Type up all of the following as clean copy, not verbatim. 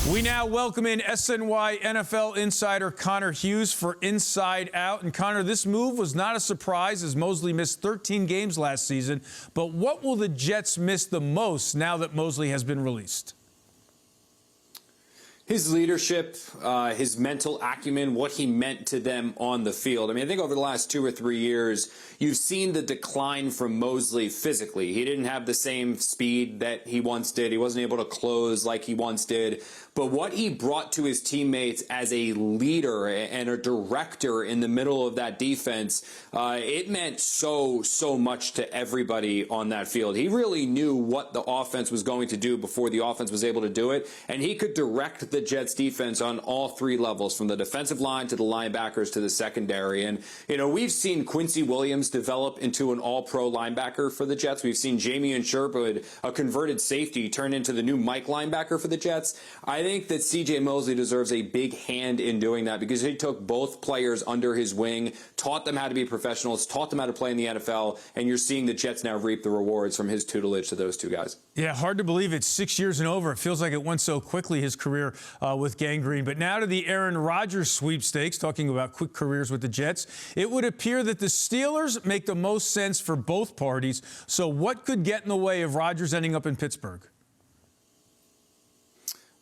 We now welcome in SNY NFL insider Connor Hughes for Inside Out. And Connor, this move was not a surprise as Mosley missed 13 games last season. But what will the Jets miss the most now that Mosley has been released? His leadership, his mental acumen, what he meant to them on the field. I mean, I think over the last 2 or 3 years, you've seen the decline from Mosley physically. He didn't have the same speed that he once did. He wasn't able to close like he once did. But what he brought to his teammates as a leader and a director in the middle of that defense, it meant so much to everybody on that field. He really knew what the offense was going to do before the offense was able to do it, and he could direct the Jets defense on all 3 levels, from the defensive line to the linebackers to the secondary. And, you know, we've seen Quincy Williams develop into an all-pro linebacker for the Jets. We've seen Jamie Sherwood, a converted safety, turn into the new Mike linebacker for the Jets. I think that C.J. Mosley deserves a big hand in doing that because he took both players under his wing, taught them how to be professionals, taught them how to play in the NFL, and you're seeing the Jets now reap the rewards from his tutelage to those 2 guys. Yeah, hard to believe it's 6 years and over. It feels like it went so quickly, his career with gangrene. But now to the Aaron Rodgers sweepstakes, talking about quick careers with the Jets. It would appear that the Steelers make the most sense for both parties. So what could get in the way of Rodgers ending up in Pittsburgh?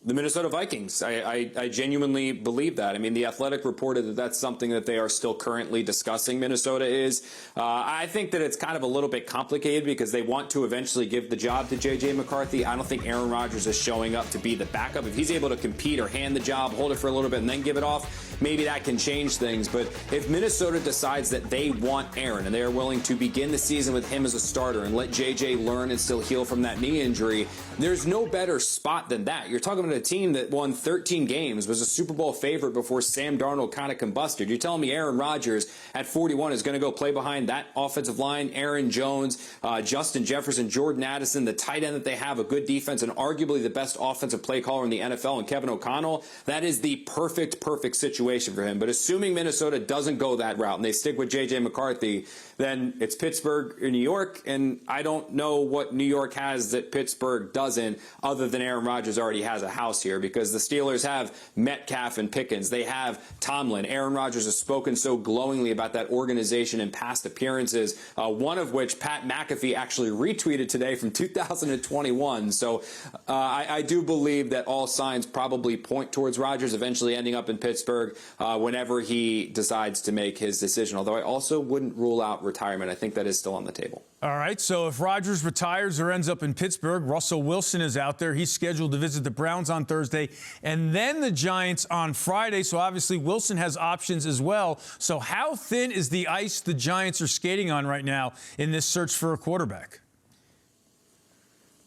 The Minnesota Vikings. I genuinely believe that. I mean, The Athletic reported that that's something that they are still currently discussing, Minnesota is. I think that it's kind of a little bit complicated because they want to eventually give the job to J.J. McCarthy. I don't think Aaron Rodgers is showing up to be the backup. If he's able to compete or hand the job, hold it for a little bit, and then give it off, maybe that can change things. But if Minnesota decides that they want Aaron and they are willing to begin the season with him as a starter and let J.J. learn and still heal from that knee injury, there's no better spot than that. You're talking about a team that won 13 games, was a Super Bowl favorite before Sam Darnold kind of combusted. You're telling me Aaron Rodgers at 41 is going to go play behind that offensive line, Aaron Jones, Justin Jefferson, Jordan Addison, the tight end that they have, a good defense, and arguably the best offensive play caller in the NFL, and Kevin O'Connell. That is the perfect situation for him. But assuming Minnesota doesn't go that route and they stick with J.J. McCarthy, then it's Pittsburgh or New York, and I don't know what New York has that Pittsburgh doesn't, other than Aaron Rodgers already has a house here, because the Steelers have Metcalf and Pickens. They have Tomlin. Aaron Rodgers has spoken so glowingly about that organization in past appearances, one of which Pat McAfee actually retweeted today from 2021. So I do believe that all signs probably point towards Rodgers eventually ending up in Pittsburgh whenever he decides to make his decision, although I also wouldn't rule out retirement. I think that is still on the table. All right, so if Rodgers retires or ends up in Pittsburgh, Russell Wilson is out there. He's scheduled to visit the Browns on Thursday and then the Giants on Friday. So obviously Wilson has options as well. So how thin is the ice the Giants are skating on right now in this search for a quarterback?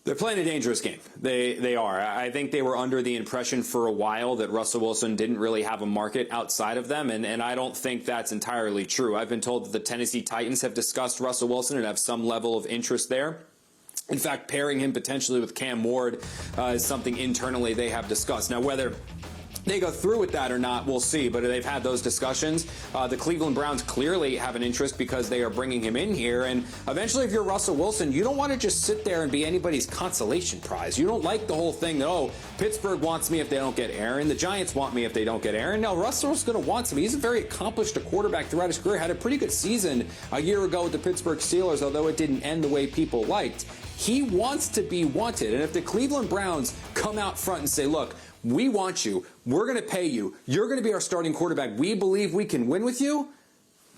They're playing a dangerous game. They are. I think they were under the impression for a while that Russell Wilson didn't really have a market outside of them, and I don't think that's entirely true. I've been told that the Tennessee Titans have discussed Russell Wilson and have some level of interest there. In fact, pairing him potentially with Cam Ward is something internally they have discussed. Now, whether they go through with that or not, we'll see, but they've had those discussions. The Cleveland Browns clearly have an interest because they are bringing him in here, and eventually if you're Russell Wilson, you don't want to just sit there and be anybody's consolation prize. You don't like the whole thing that, oh, Pittsburgh wants me if they don't get Aaron, the Giants want me if they don't get Aaron. No, Russell's going to want some. He's a very accomplished quarterback throughout his career, had a pretty good season a year ago with the Pittsburgh Steelers, although it didn't end the way people liked. He wants to be wanted, and if the Cleveland Browns come out front and say, look, we want you, we're going to pay you, you're going to be our starting quarterback, we believe we can win with you,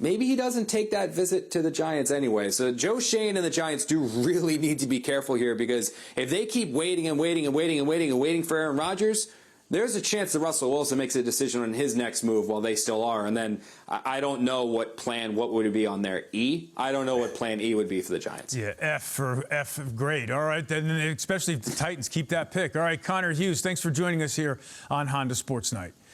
maybe he doesn't take that visit to the Giants anyway. So Joe Schoen and the Giants do really need to be careful here, because if they keep waiting for Aaron Rodgers, there's a chance that Russell Wilson makes a decision on his next move while they still are. And then I don't know what would it be on their E? I don't know what plan E would be for the Giants. Yeah, F, great. All right, then especially if the Titans keep that pick. All right, Connor Hughes, thanks for joining us here on Honda Sports Night.